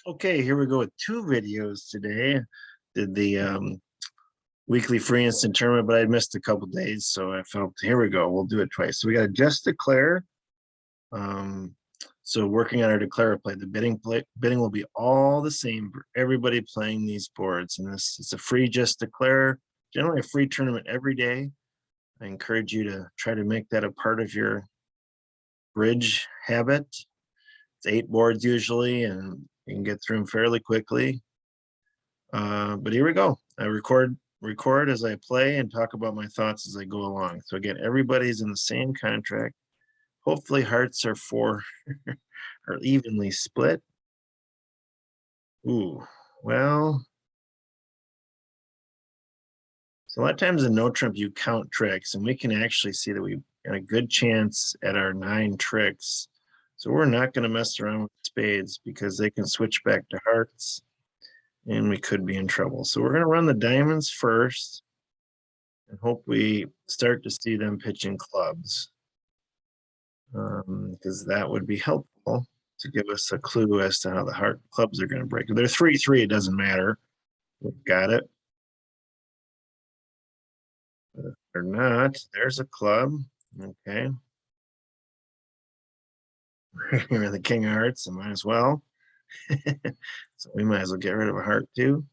Okay, here we go with two videos today. Did the weekly free instant tournament, but I missed a couple days, so I felt here we go. We'll do it twice. So we got just declare. Um, so working on our declare play, the bidding will be all the same for everybody playing these boards, and this it's a free just declare. Generally, a free tournament every day. I encourage you to try to make that a part of your bridge habit. It's 8 boards usually, and you can get through them fairly quickly. But here we go. I record as I play and talk about my thoughts as I go along. So again, everybody's in the same contract. Hopefully hearts are are evenly split. Ooh, well, so a lot of times in no trump you count tricks, and we can actually see that we got a good chance at our 9 tricks. So we're not going to mess around with spades because they can switch back to hearts and we could be in trouble. So we're going to run the diamonds first and hope we start to see them pitching clubs, because that would be helpful to give us a clue as to how the heart clubs are going to break. If they're 3-3, it doesn't matter. We've got it. But if they're not, there's a club. Okay. We're the king of hearts, so might as well. So we might as well get rid of a heart too.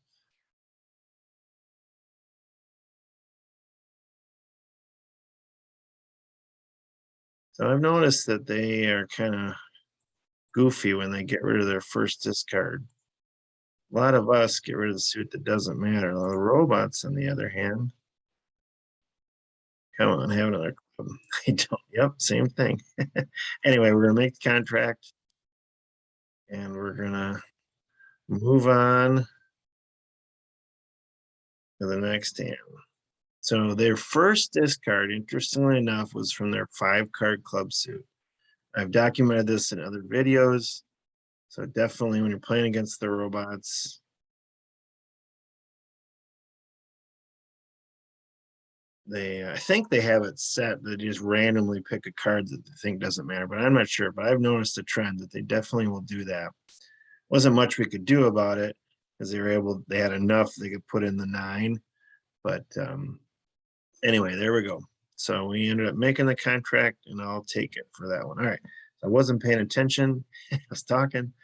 So I've noticed that they are kind of goofy when they get rid of their first discard. A lot of us get rid of the suit that doesn't matter. The robots, on the other hand, come on, have another club. I don't. Yep, same thing. Anyway, we're gonna make the contract, and we're gonna move on to the next hand. So their first discard, interestingly enough, was from their 5-card club suit. I've documented this in other videos. So definitely when you're playing against the robots, I think they have it set that they just randomly pick a card that they think doesn't matter, but I'm not sure. But I've noticed a trend that they definitely will do that. Wasn't much we could do about it because they had enough they could put in the 9. But anyway, there we go. So we ended up making the contract, and I'll take it for that one. All right. So I wasn't paying attention. I was talking.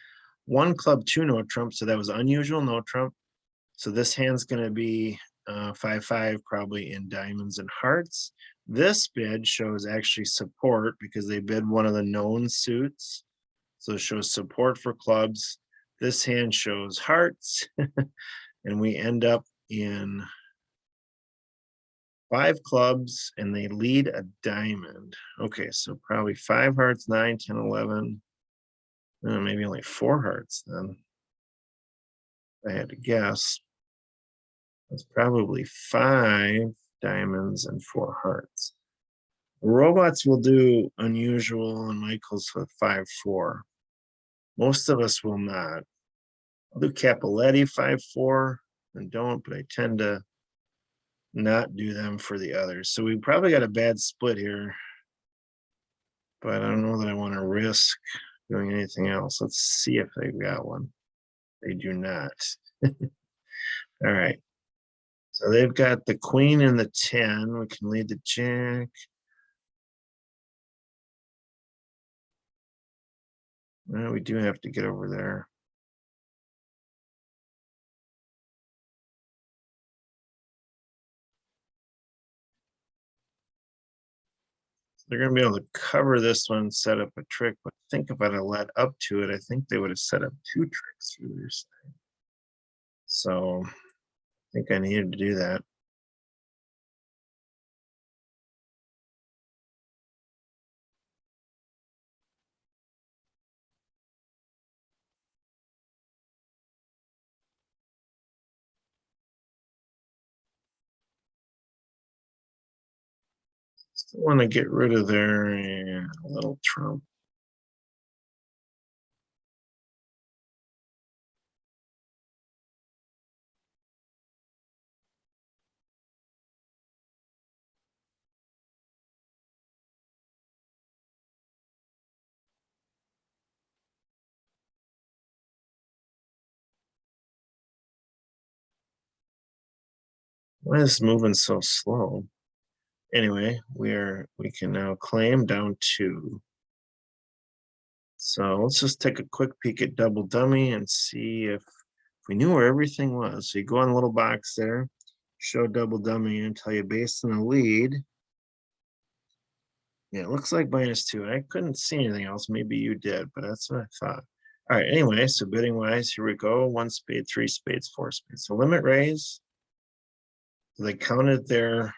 1 club, 2 no trump. So that was unusual no trump. So this hand's going to be 5-5, probably in diamonds and hearts. This bid shows actually support because they bid one of the known suits. So it shows support for clubs. This hand shows hearts, and we end up in 5 clubs, and they lead a diamond. Okay, so probably 5 hearts, 9, 10, 11. Maybe only 4 hearts then. If I had to guess. It's probably 5 diamonds and 4 hearts. Robots will do unusual and Michael's with 5-4. Most of us will not. I'll do Capoletti 5-4 and don't, but I tend to not do them for the others. So we probably got a bad split here, but I don't know that I want to risk doing anything else. Let's see if they've got one. They do not. All right. So they've got the queen and the 10. We can lead the jack. Well, we do have to get over there. They're going to be able to cover this one, set up a trick. But I think if I'd have led up to it, I think they would have set up 2 tricks through their side. So I think I needed to do that. Still want to get rid of their little trump. Why is this moving so slow? Anyway, we can now claim down 2. So let's just take a quick peek at double dummy and see if we knew where everything was. So you go on the little box there, show double dummy, and tell you based on the lead. Yeah, it looks like -2. I couldn't see anything else. Maybe you did, but that's what I thought. All right, anyway, so bidding wise, here we go. 1 spade, 3 spades, 4 spades. So limit raise. So they counted their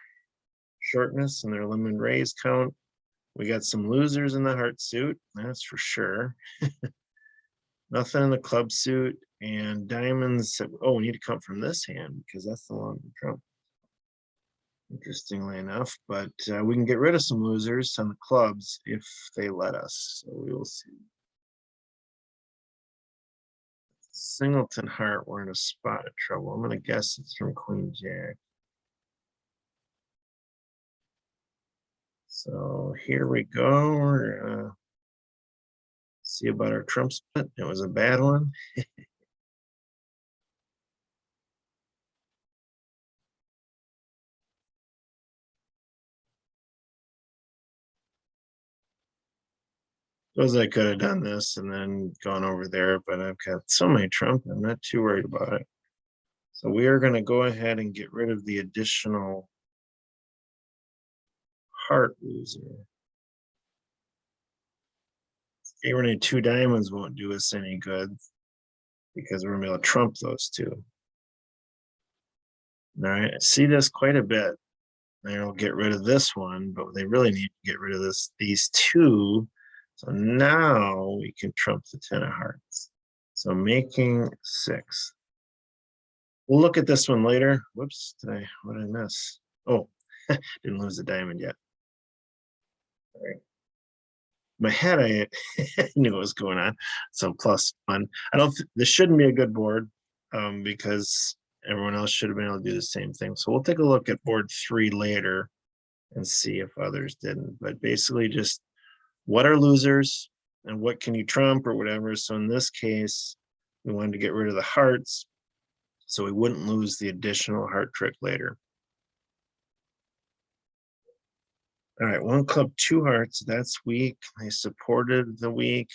shortness and their limit raise count. We got some losers in the heart suit, that's for sure. Nothing in the club suit, and diamonds. Oh, we need to come from this hand because that's the long trump. Interestingly enough, but we can get rid of some losers on the clubs if they let us. So we will see. Singleton heart, we're in a spot of trouble. I'm going to guess it's from Queen Jack. So here we go. We're gonna see about our trump split. It was a bad one. Suppose I could have done this and then gone over there, but I've got so many trump, I'm not too worried about it. So we are going to go ahead and get rid of the additional heart loser. Favoring 2 diamonds won't do us any good because we're going to be able to trump those 2. All right, I see this quite a bit. They'll get rid of this one, but they really need to get rid of these 2. So now we can trump the 10 of hearts. So making 6. We'll look at this one later. Whoops, what did I miss? Oh, didn't lose the diamond yet. All right. My head, I knew what was going on. So +1. I don't. This shouldn't be a good board because everyone else should have been able to do the same thing. So we'll take a look at board 3 later and see if others didn't. But basically, just what are losers and what can you trump or whatever. So in this case, we wanted to get rid of the hearts so we wouldn't lose the additional heart trick later. All right, 1 club, 2 hearts. That's weak. They supported the weak.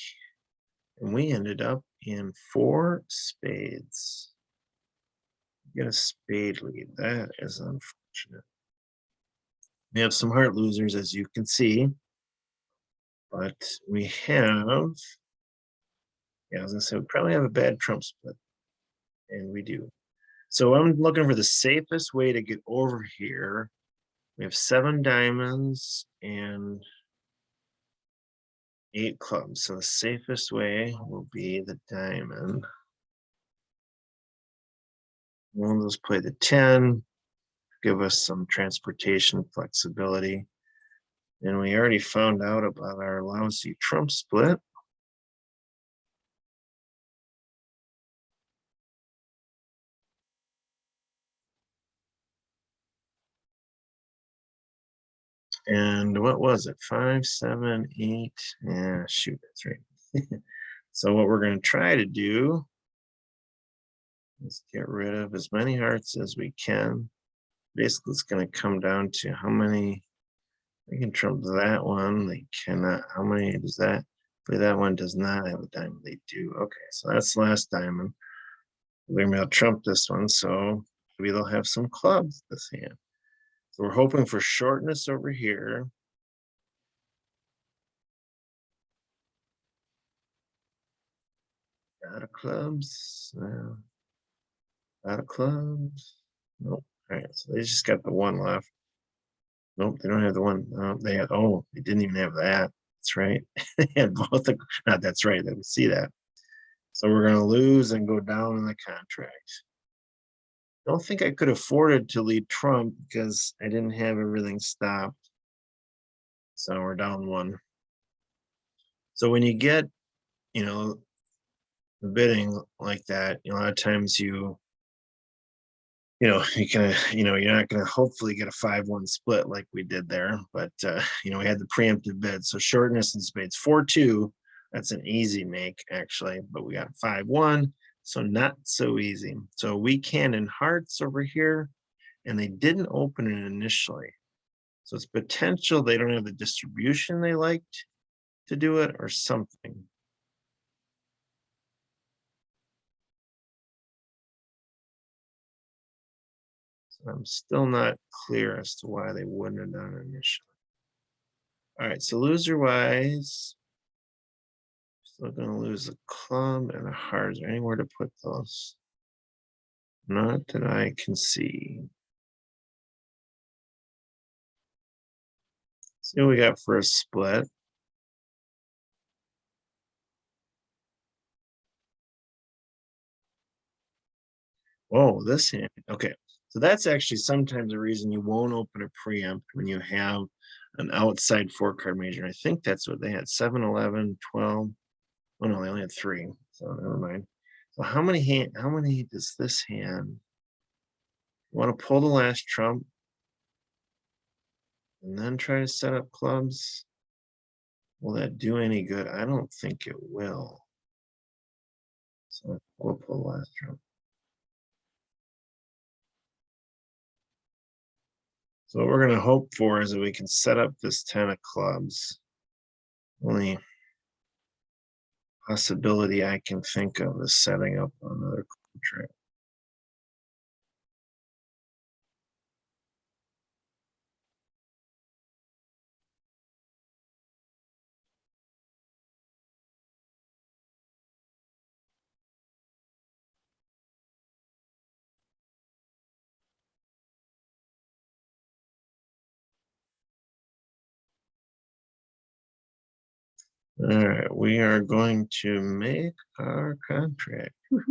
And we ended up in 4 spades. Get a spade lead. That is unfortunate. We have some heart losers, as you can see. But we have, yeah, I was gonna say we probably have a bad trump split. And we do. So I'm looking for the safest way to get over here. We have 7 diamonds and 8 clubs. So the safest way will be the diamond. One of those play the 10, give us some transportation flexibility. And we already found out about our lousy trump split. And what was it? 5, 7, 8. Yeah, shoot, that's right. So what we're going to try to do is get rid of as many hearts as we can. Basically, it's going to come down to how many. We can trump that one. They cannot. How many does that? But that one does not have a diamond. They do. Okay, so that's the last diamond. We're going to be able to trump this one. So maybe they'll have some clubs this hand. So we're hoping for shortness over here. Out of clubs. Out of clubs. Nope. All right, so they just got the 1 left. Nope, they don't have the 1. They had, oh, they didn't even have that. That's right. They had both. That's right. They would see that. So we're going to lose and go down in the contract. I don't think I could afford it to lead Trump because I didn't have everything stopped. So we're down 1. So when you get, the bidding like that, a lot of times you can, you're not going to hopefully get a 5-1 split like we did there, but we had the preemptive bid. So shortness and spades 4-2. That's an easy make actually, but we got 5-1. So not so easy. So we can in hearts over here. and they didn't open it initially. So it's potential they don't have the distribution they liked to do it or something. So I'm still not clear as to why they wouldn't have done it initially. All right, so loser wise, still gonna lose a club and a heart. Is there anywhere to put those? Not that I can see. See what we got for a split. Oh, this hand. Okay. So that's actually sometimes the reason you won't open a preempt when you have an outside 4-card major. I think that's what they had, 7, 11, 12. Oh no, they only had 3. So never mind. So how many does this hand? You want to pull the last trump and then try to set up clubs? Will that do any good? I don't think it will. So we'll pull the last trump. So what we're going to hope for is that we can set up this 10 of clubs. Only possibility I can think of is setting up another club trick. All right, we are going to make our contract. All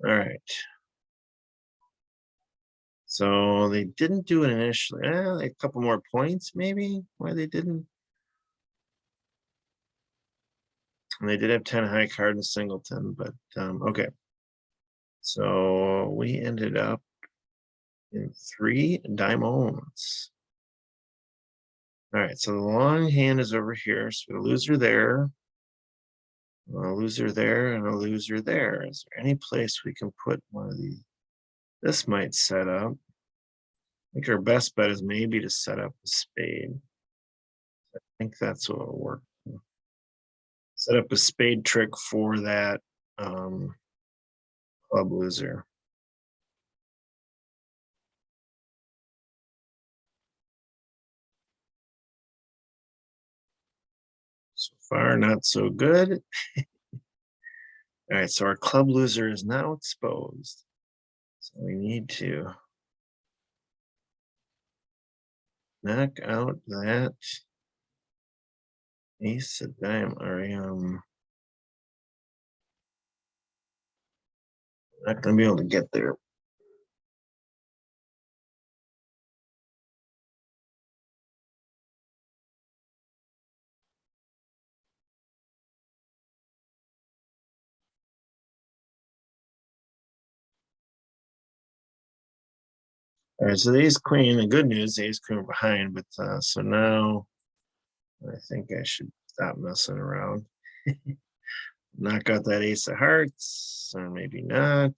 right. So they didn't do it initially. A couple more points, maybe, why they didn't. And they did have 10 high card and singleton, but okay. So we ended up in 3 diamonds. All right, so the long hand is over here. So a loser there, a loser there, and a loser there. Is there any place we can put one of these? This might set up. I think our best bet is maybe to set up a spade. I think that's what will work. Set up a spade trick for that club loser. So far, not so good. All right, so our club loser is now exposed. So we need to knock out that ace of diamond. Or not going to be able to get there. All right, so the ace queen, the good news, the ace queen behind, but so now I think I should stop messing around. Knock out that ace of hearts, or maybe not.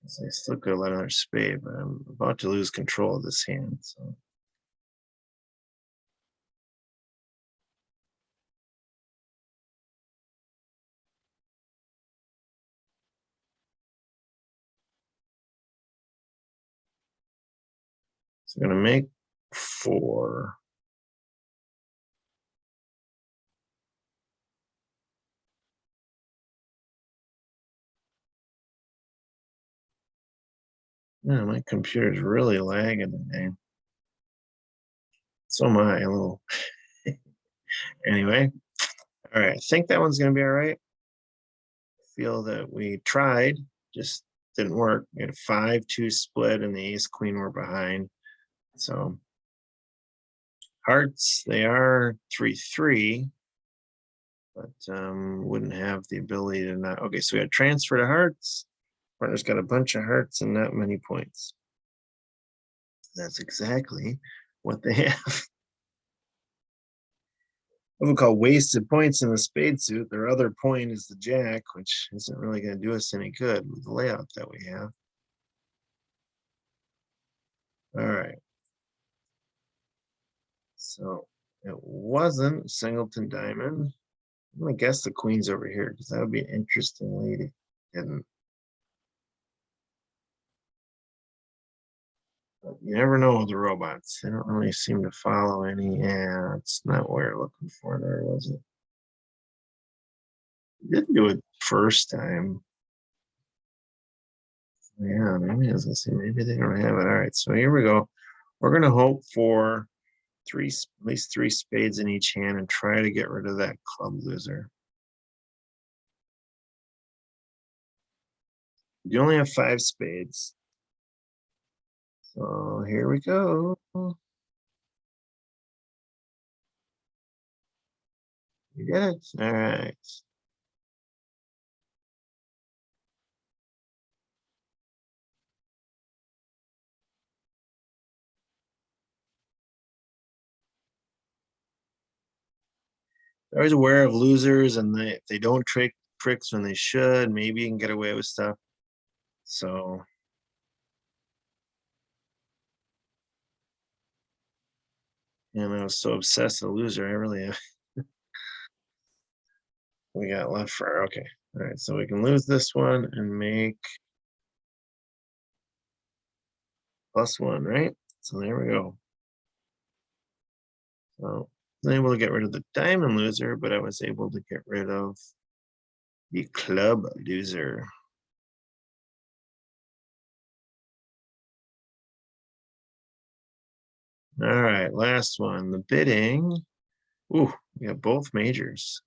So I still could let another spade, but I'm about to lose control of this hand. So I'm going to make 4. Yeah, my computer's really lagging today. So am I a little. Anyway, all right. I think that one's going to be all right. I feel that we tried, just didn't work. We had a 5-2 split, and the ace queen were behind. So hearts, they are 3-3, but wouldn't have the ability to not. Okay, so we had transfer to hearts. Partner's got a bunch of hearts and not many points. That's exactly what they have. What we call wasted points in the spade suit. Their other point is the jack, which isn't really going to do us any good with the layout that we have. All right. So it wasn't singleton diamond. I'm going to guess the queen's over here because that would be an interesting lady. And you never know with the robots. They don't really seem to follow any. Yeah, it's not what we're looking for there, was it? Didn't do it first time. Yeah, maybe I was gonna say maybe they don't have it. All right, so here we go. We're gonna hope for at least three spades in each hand and try to get rid of that club loser. You only have 5 spades. So here we go. You get it? All right. They're always aware of losers and they don't tricks when they should. Maybe you can get away with stuff. So and I was so obsessed with the loser. I really we got left for okay. All right, so we can lose this one and make +1, right? So there we go. So I was able to get rid of the diamond loser, but I was able to get rid of the club loser. All right, last one. The bidding. Ooh, we got both majors.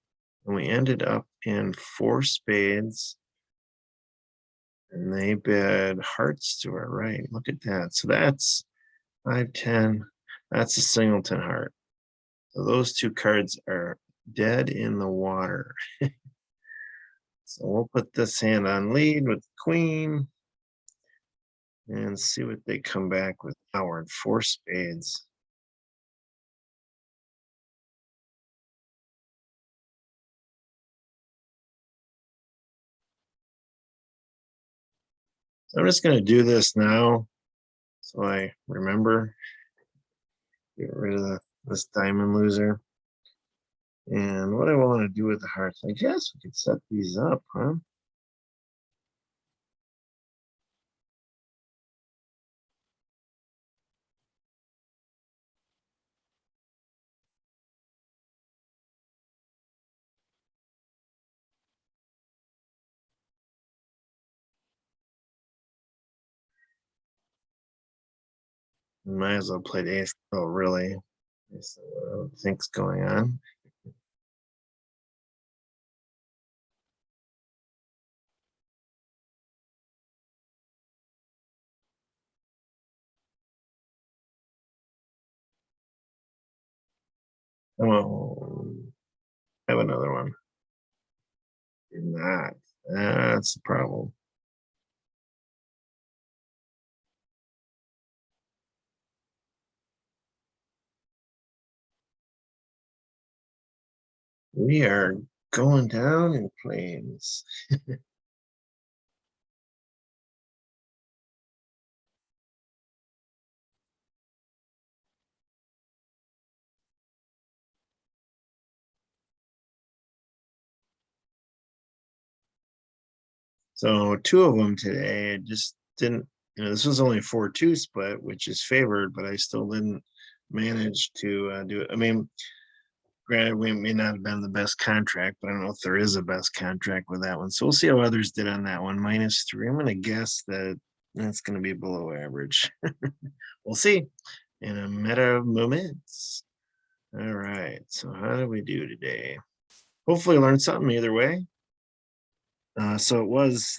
And we ended up in 4 spades. And they bid hearts to our right. Look at that. So that's 5, 10. That's a singleton heart. So those 2 cards are dead in the water. So we'll put this hand on lead with queen and see what they come back with. Now we're in 4 spades. So I'm just going to do this now so I remember. Get rid of this diamond loser. And what I want to do with the hearts, I guess we could set these up, huh? Might as well play the ace. Oh, really? So what I don't think's going on. Oh, I have another one. Did not. That's the problem. We are going down in flames. So 2 of them today. I just didn't, this was only 4-2 split, which is favored, but I still didn't manage to do it. I mean, granted, we may not have been the best contract, but I don't know if there is a best contract with that one. So we'll see how others did on that one. -3. I'm going to guess that that's going to be below average. We'll see in a matter of moments. All right. So how do we do today? Hopefully learn something either way. So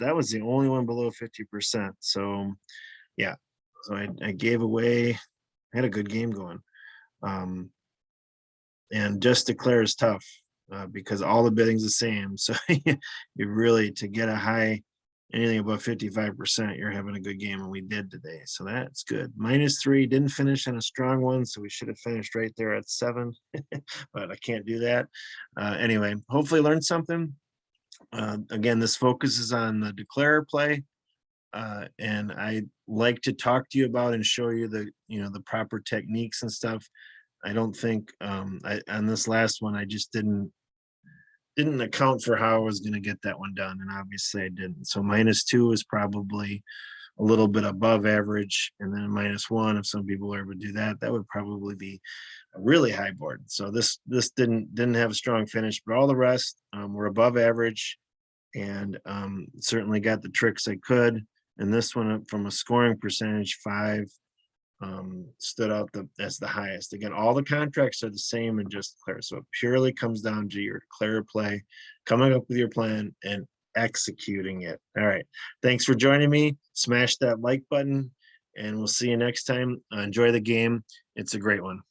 that was the only one below 50%. So yeah. So I gave away, had a good game going. Um, and just declare is tough because all the bidding's the same. So you really to get a high anything above 55%, you're having a good game, and we did today. So that's good. -3, didn't finish on a strong one, so we should have finished right there at 7, but I can't do that. Anyway, hopefully learned something. Again, this focuses on the declare play. And I like to talk to you about and show you the proper techniques and stuff. I don't think on this last one I just didn't account for how I was going to get that one done, and obviously I didn't. So -2 is probably a little bit above average, and then a -1, if some people are able to do that, that would probably be a really high board. So this didn't have a strong finish, but all the rest were above average, and certainly got the tricks I could. And this one, from a scoring percentage, 5 stood out as the highest. Again, all the contracts are the same and just declare. So it purely comes down to your declare play, coming up with your plan and executing it. All right. Thanks for joining me. Smash that like button, and we'll see you next time. Enjoy the game. It's a great one.